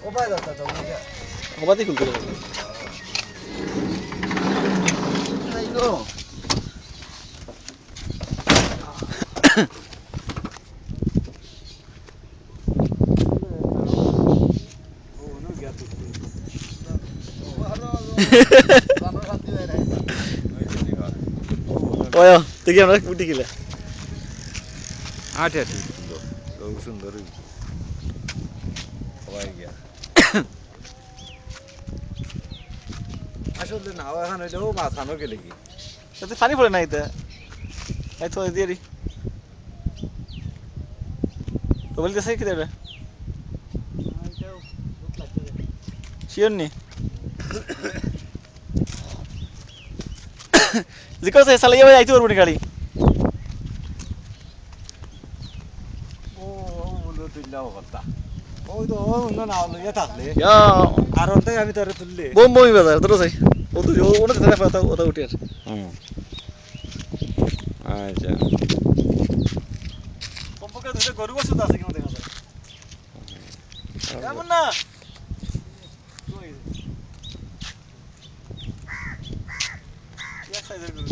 কবাতে খুলতে ওয়া তুই কি আমরা উঠে গেলে আটে আটে সুন্দর সুন্দর সবাই গিয়া আসলে না এখন হইলেও মাথানো গেলে কি তাতে পানি পড়ে না এটা এই তো দিয়ে দি তো বলতেছে কি দেবে শিওর নি জিকো সে সালে যাবে আইতে পারবো না গাড়ি বলো তুললাও কথা ওই তো অন্য না লইয়া থাকলে ইয়া আর অন্তে আমি তোরে তুললে বম বমি বাজার তোর চাই ও তো ওটা ধরে পাতা ওটা উঠে আর আচ্ছা কম্পকে ধরে গরু বসে আছে কেমন দেখা যায় কেমন না এক সাইজের গরু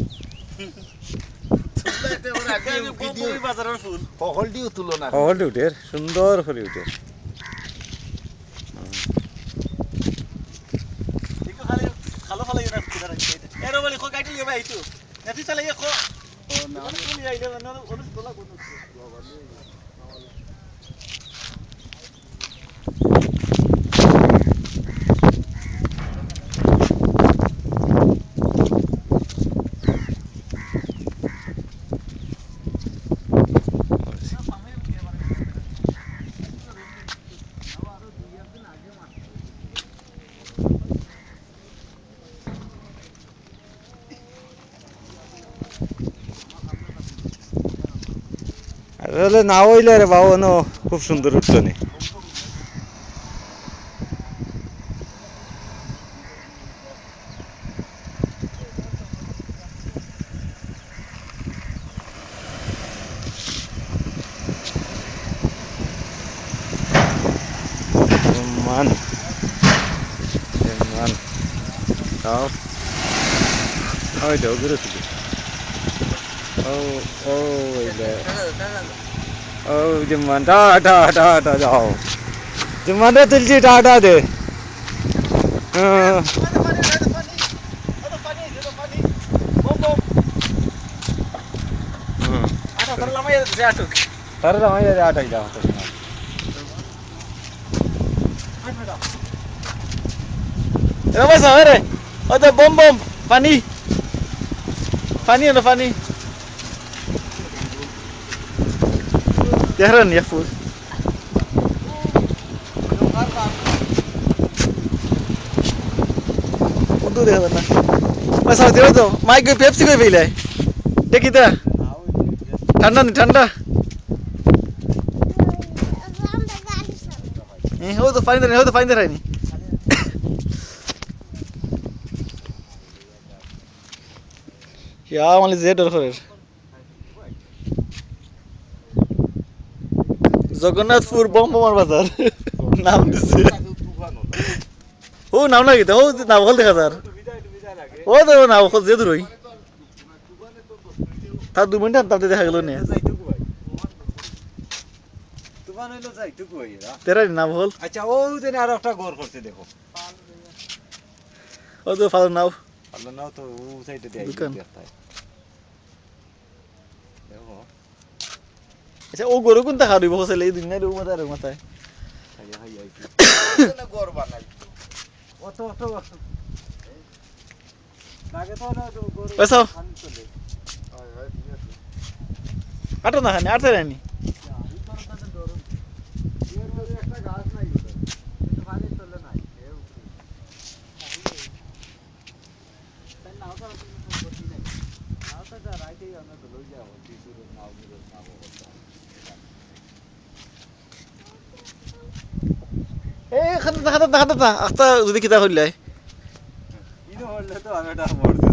তুললাইতে ওর আগে ভিডিও বাজারের ফুল কহলটিও তুলো না কহলটি উঠে সুন্দর করে উঠে দেখো খালি খালো খালো ইনা কিদার আছে এর বলি কো কাটি লিবা আইতো নাতি চালে কো ও না আমি আইলে না ওর তোলা কোন আসলে না হইলে রে বাবা খুব সুন্দর উঠতো নি মান মান তাও ওই তো ঘুরে তুলি ও ও ইলে ও জমান টাটা টাটা যাও জমান তুলছি টাটা দে তার রামাই আটাই যাও এরা বসা রে ও তো বম বম পানি পানি না পানি Jaran ya full. Udah deh mana. Masa dia tu, mai gue Pepsi gue pilih. Dia kita. Tanda nih tanda. Oh tu finder ini. Ya malah zeder khoir. Jagannathpur বমবমার বাজার নাম দিছে ও নাম না কি ও নাম বল দেখা যার ও তো নাম বল যে দূরই তার 2 মিনিট তাতে দেখা গেল না তুফান হইলো যাইতো কই এরা তেরা নাম বল আচ্ছা ও দেন আর একটা ঘর করতে দেখো ও তো ফালো নাও ভালো নাও তো ও সাইডে দেয় দোকান দেখো আচ্ছা ও গরু কোনটা খাওয়াবি বসে এই দিন না রে মাথায় রে মাথায় হাই হাই না ঘর বানাই অত অত লাগে তো না গরু পয়সা পানি চলে হাই হাই ঠিক আছে আটো না খানি আটতে রানি একটা গাছ নাই কিন্তু পানি চলে নাই নাও তো করতে নাই নাও তো রাইতেই আমরা তো লই যাবো দিশুর নাও গুলো নাও এ খাতা খাতা খাতা আস্তা যদি কিতা হইলাই ইনো হইলে তো আমি এটা মরছি